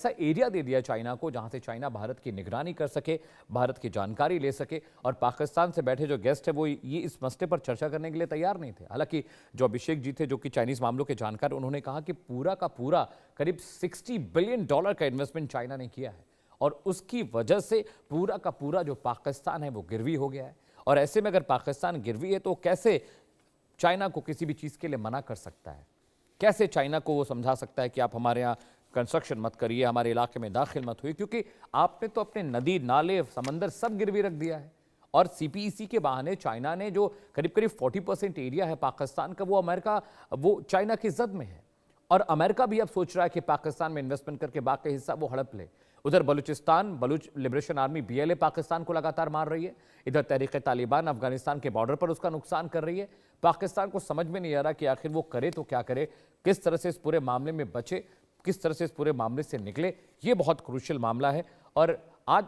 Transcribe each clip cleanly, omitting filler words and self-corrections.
ऐसा एरिया दे दिया चाइना को जहां से चाइना भारत की निगरानी कर सके, भारत की जानकारी ले सके। और पाकिस्तान से बैठे जो गेस्ट है वो ये इस मसले पर चर्चा करने के लिए तैयार नहीं थे। हालांकि जो अभिषेक जी थे, जो कि चाइनीज मामलों के जानकार, उन्होंने कहा कि पूरा का पूरा करीब $60 बिलियन का इन्वेस्टमेंट चाइना ने किया है और उसकी वजह से पूरा का पूरा जो पाकिस्तान है वो गिरवी हो गया है। और ऐसे में अगर पाकिस्तान गिरवी है तो कैसे चाइना को किसी भी चीज के लिए मना कर सकता है? कैसे चाइना को वो समझा सकता है कि आप हमारे यहाँ कंस्ट्रक्शन मत करिए, हमारे इलाके में दाखिल मत हुई, क्योंकि आपने तो अपने नदी नाले समंदर सब गिरवी रख दिया है। और सीपीईसी के बहाने चाइना ने जो करीब करीब 40% एरिया है पाकिस्तान का, वो चाइना की जद में है। और अमेरिका भी अब सोच रहा है कि पाकिस्तान में इन्वेस्टमेंट करके बाकी हिस्सा वो हड़प ले। उधर Balochistan, Baloch liberation army BLA Pakistan को लगातार मार रही है। इधर तहरीक तालिबान अफगानिस्तान के बॉर्डर पर उसका नुकसान कर रही है। पाकिस्तान को समझ में नहीं आ रहा कि आखिर वो करे तो क्या करे, किस तरह से इस पूरे मामले में बचे, किस तरह से इस पूरे मामले से निकले। ये बहुत क्रूशियल मामला है। और आज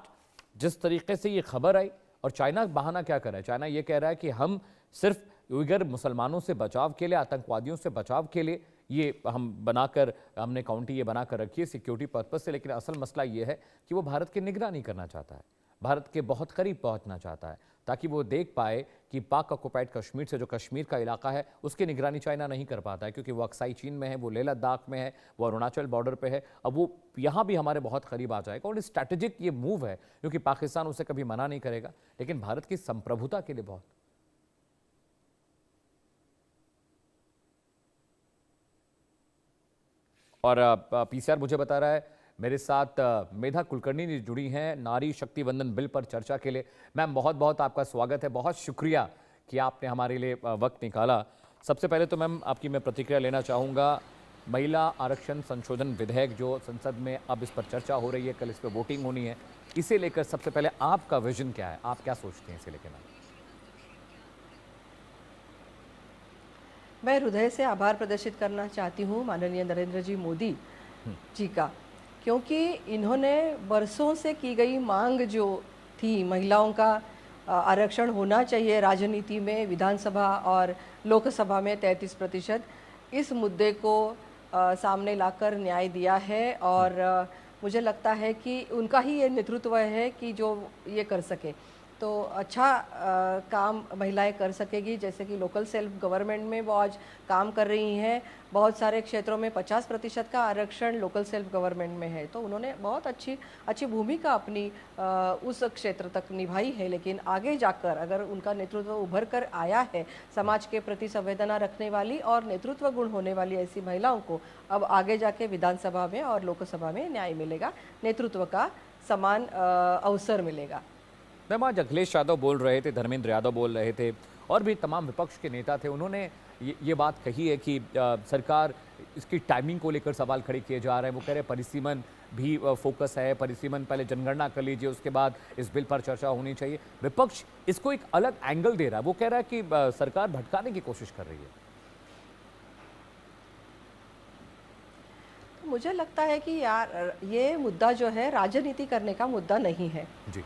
जिस तरीके से ये खबर आई, और चाइना बहाना क्या कर रहा है, चाइना ये कह रहा है कि हम सिर्फ उइगर मुसलमानों से बचाव के लिए, आतंकवादियों से बचाव के लिए ये हमने काउंटी ये बनाकर रखी है सिक्योरिटी पर्पज से। लेकिन असल मसला ये है कि वो भारत की निगरानी करना चाहता है, भारत के बहुत करीब पहुंचना चाहता है, ताकि वो देख पाए कि पाक ऑक्युपाइड कश्मीर से जो कश्मीर का इलाका है उसकी निगरानी चाइना नहीं कर पाता है, क्योंकि वो अक्साई चीन में है, वो लेह लद्दाख में है, वो अरुणाचल बॉर्डर पे है। अब वो यहाँ भी हमारे बहुत करीब आ जाएगा। और स्ट्रैटेजिक ये मूव है, क्योंकि पाकिस्तान उसे कभी मना नहीं करेगा, लेकिन भारत की संप्रभुता के लिए बहुत। और PCR मुझे बता रहा है, मेरे साथ मेधा कुलकर्णी जी जुड़ी हैं नारी शक्ति वंदन बिल पर चर्चा के लिए। मैम, बहुत बहुत आपका स्वागत है, बहुत शुक्रिया कि आपने हमारे लिए वक्त निकाला। सबसे पहले तो मैम आपकी मैं प्रतिक्रिया लेना चाहूँगा। महिला आरक्षण संशोधन विधेयक जो संसद में अब इस पर चर्चा हो रही है, कल इस पर वोटिंग होनी है, इसे लेकर सबसे पहले आपका विजन क्या है, आप क्या सोचते हैं इसे लेकर? मैं हृदय से आभार प्रदर्शित करना चाहती हूँ माननीय नरेंद्र जी मोदी जी का, क्योंकि इन्होंने बरसों से की गई मांग जो थी, महिलाओं का आरक्षण होना चाहिए राजनीति में, विधानसभा और लोकसभा में 33%, इस मुद्दे को सामने लाकर न्याय दिया है। और मुझे लगता है कि उनका ही ये नेतृत्व है कि जो ये कर सके, तो अच्छा काम महिलाएं कर सकेगी। जैसे कि लोकल सेल्फ गवर्नमेंट में वो आज काम कर रही हैं, बहुत सारे क्षेत्रों में 50% का आरक्षण लोकल सेल्फ गवर्नमेंट में है, तो उन्होंने बहुत अच्छी भूमिका अपनी उस क्षेत्र तक निभाई है। लेकिन आगे जाकर अगर उनका नेतृत्व उभर कर आया है, समाज के प्रति संवेदना रखने वाली और नेतृत्व गुण होने वाली ऐसी महिलाओं को अब आगे जाके विधानसभा में और लोकसभा में न्याय मिलेगा, नेतृत्व का समान अवसर मिलेगा। मैम, आज अखिलेश यादव बोल रहे थे, धर्मेंद्र यादव बोल रहे थे, और भी तमाम विपक्ष के नेता थे, उन्होंने ये बात कही है कि सरकार इसकी टाइमिंग को लेकर सवाल खड़े किए जा रहे हैं। वो कह रहे हैं परिसीमन भी फोकस है, परिसीमन पहले जनगणना कर लीजिए, उसके बाद इस बिल पर चर्चा होनी चाहिए। विपक्ष इसको एक अलग एंगल दे रहा है, वो कह रहा है कि सरकार भटकाने की कोशिश कर रही है। तो मुझे लगता है कि यार ये मुद्दा जो है राजनीति करने का मुद्दा नहीं है जी।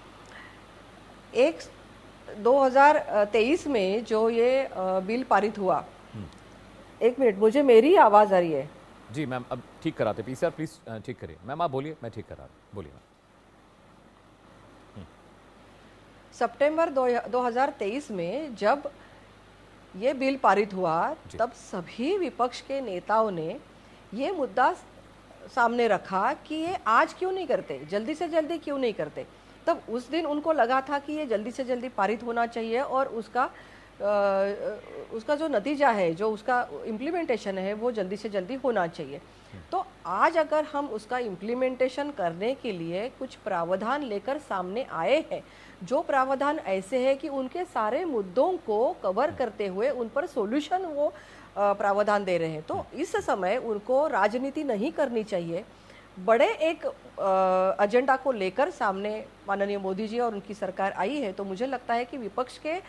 2023 में जो ये बिल पारित हुआ, एक मिनट, मुझे मेरी आवाज आ रही है। जी मैम, अब ठीक कराते PCR प्लीज ठीक करिए। मैम आप बोलिए, मैं ठीक करा रहा हूं, बोलिए मैम। सितंबर 2023 में जब ये बिल पारित हुआ, तब सभी विपक्ष के नेताओं ने ये मुद्दा सामने रखा कि ये आज क्यों नहीं करते, जल्दी से जल्दी क्यों नहीं करते। तब उस दिन उनको लगा था कि ये जल्दी से जल्दी पारित होना चाहिए और उसका जो नतीजा है, जो उसका इम्प्लीमेंटेशन है, वो जल्दी से जल्दी होना चाहिए। तो आज अगर हम उसका इम्प्लीमेंटेशन करने के लिए कुछ प्रावधान लेकर सामने आए हैं, जो प्रावधान ऐसे हैं कि उनके सारे मुद्दों को कवर करते हुए उन पर सॉल्यूशन वो प्रावधान दे रहे हैं, तो इस समय उनको राजनीति नहीं करनी चाहिए। बड़े एक एजेंडा को लेकर सामने माननीय मोदी जी और उनकी सरकार आई है, तो मुझे लगता है कि विपक्ष के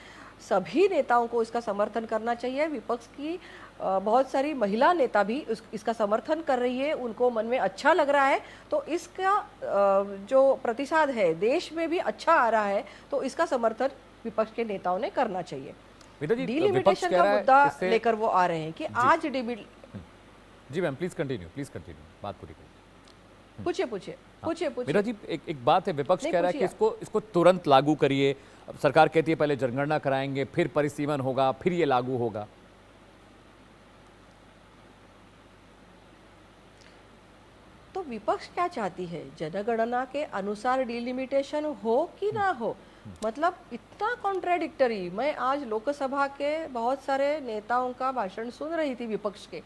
सभी नेताओं को इसका समर्थन करना चाहिए। विपक्ष की बहुत सारी महिला नेता भी इसका समर्थन कर रही है, उनको मन में अच्छा लग रहा है, तो इसका जो प्रतिसाद है देश में भी अच्छा आ रहा है, तो इसका समर्थन विपक्ष के नेताओं ने करना चाहिए। डिलिमिटेशन का मुद्दा लेकर वो आ रहे हैं कि आज जी मैम, प्लीज कंटिन्यू, बात पूरी करिए। पूछिए पूछिए पूछिए पूछिए। मीरा जी, एक बात है, विपक्ष नहीं, कह रहा है कि पूछिए इसको तुरंत लागू करिए। अब सरकार कहती है पहले जनगणना कराएंगे, फिर परिसीमन होगा, फिर ये लागू होगा। तो विपक्ष क्या चाहती है? जनगणना के अनुसार डिलिमिटेशन हो कि ना हो? मतलब इतना कॉन्ट्रेडिक्टरी। मैं आज लोकसभा के बहुत सारे नेताओं का भाषण सुन रही थी विपक्ष के।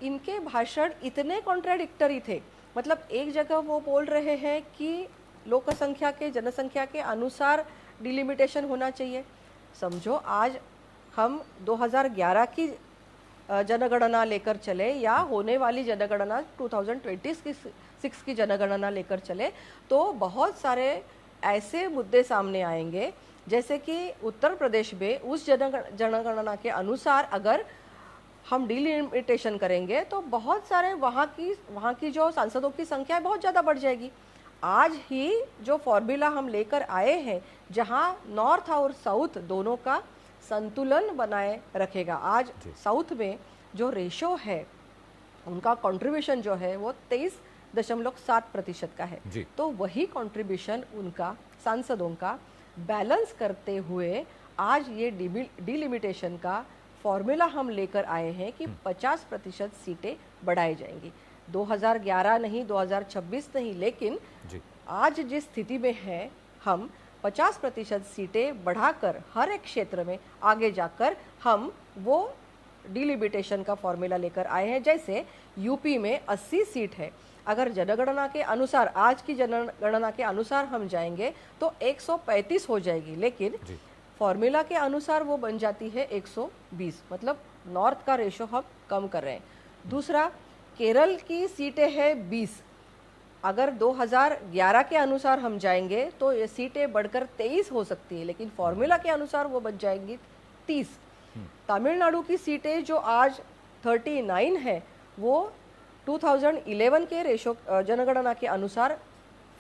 इनके भाषण इतने कॉन्ट्राडिक्टरी थे। मतलब एक जगह वो बोल रहे हैं कि लोक संख्या के जनसंख्या के अनुसार डिलिमिटेशन होना चाहिए। समझो आज हम 2011 की जनगणना लेकर चले या होने वाली जनगणना 2026 की जनगणना लेकर चले तो बहुत सारे ऐसे मुद्दे सामने आएंगे, जैसे कि उत्तर प्रदेश में उस जनगणना के अनुसार अगर हम डिलिमिटेशन करेंगे तो बहुत सारे वहाँ की जो सांसदों की संख्या है बहुत ज़्यादा बढ़ जाएगी। आज ही जो फॉर्मूला हम लेकर आए हैं, जहाँ नॉर्थ और साउथ दोनों का संतुलन बनाए रखेगा। आज साउथ में जो रेशो है, उनका कंट्रीब्यूशन जो है वो 23.7% का है। तो वही कंट्रीब्यूशन उनका सांसदों का बैलेंस करते हुए आज ये डिलिमिटेशन का फॉर्मूला हम लेकर आए हैं कि 50% सीटें बढ़ाई जाएंगी। 2011 नहीं, 2026 नहीं, लेकिन आज जिस स्थिति में है हम 50% सीटें बढ़ाकर हर एक क्षेत्र में आगे जाकर हम वो डिलिमिटेशन का फॉर्मूला लेकर आए हैं। जैसे यूपी में 80 सीट है, अगर जनगणना के अनुसार, आज की जनगणना के अनुसार हम जाएंगे तो 135 हो जाएगी, लेकिन फॉर्मूला के अनुसार वो बन जाती है 120। मतलब नॉर्थ का रेशो हम कम कर रहे हैं। दूसरा, केरल की सीटें हैं 20, अगर 2011 के अनुसार हम जाएंगे तो ये सीटें बढ़कर 23 हो सकती है, लेकिन फॉर्मूला के अनुसार वो बन जाएंगी 30। तमिलनाडु की सीटें जो आज 39 है, वो 2011 के रेशो जनगणना के अनुसार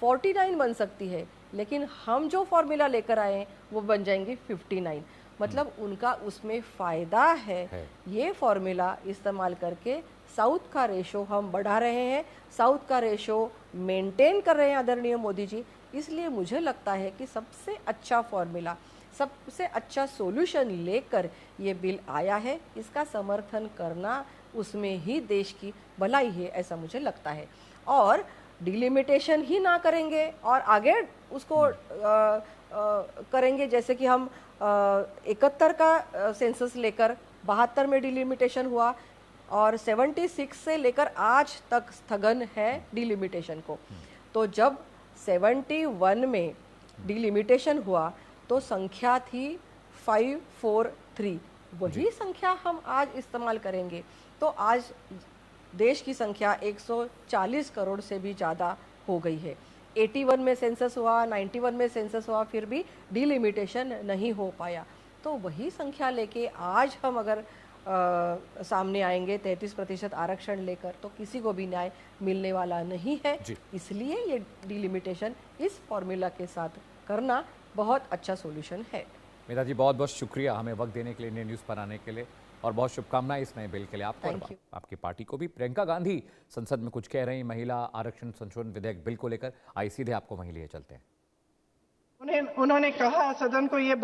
49 बन सकती है, लेकिन हम जो फॉर्मूला लेकर आए हैं वो बन जाएंगी 59। मतलब उनका उसमें फ़ायदा है। ये फॉर्मूला इस्तेमाल करके साउथ का रेशो हम बढ़ा रहे हैं, साउथ का रेशो मेंटेन कर रहे हैं आदरणीय मोदी जी। इसलिए मुझे लगता है कि सबसे अच्छा फॉर्मूला, सबसे अच्छा सॉल्यूशन लेकर ये बिल आया है। इसका समर्थन करना उसमें ही देश की भलाई है, ऐसा मुझे लगता है। और डिलिमिटेशन ही ना करेंगे और आगे उसको करेंगे, जैसे कि हम 71 का सेंसस लेकर 72 में डिलिमिटेशन हुआ और 76 से लेकर आज तक स्थगन है डिलिमिटेशन को। तो जब 71 में डिलिमिटेशन हुआ तो संख्या थी 543, वही संख्या हम आज इस्तेमाल करेंगे तो आज देश की संख्या 140 करोड़ से भी ज़्यादा हो गई है। 81 में सेंसस हुआ, 91 में सेंसस हुआ, फिर भी डिलिमिटेशन नहीं हो पाया। तो वही संख्या लेके आज हम अगर सामने आएंगे 33% आरक्षण लेकर, तो किसी को भी न्याय मिलने वाला नहीं है। इसलिए ये डिलिमिटेशन इस फॉर्मूला के साथ करना बहुत अच्छा सॉल्यूशन है। मीरा जी, बहुत बहुत शुक्रिया हमें वक्त देने के लिए, इंडियन न्यूज़ पर आने के लिए, और बहुत शुभकामनाएं इस नए बिल के लिए आपको और आपकी पार्टी को भी। प्रियंका गांधी संसद में कुछ कह रही, महिला आरक्षण संशोधन विधेयक बिल को लेकर। आई सीधे आपको वहीं लिए चलते हैं। उन्होंने कहा सदन को ये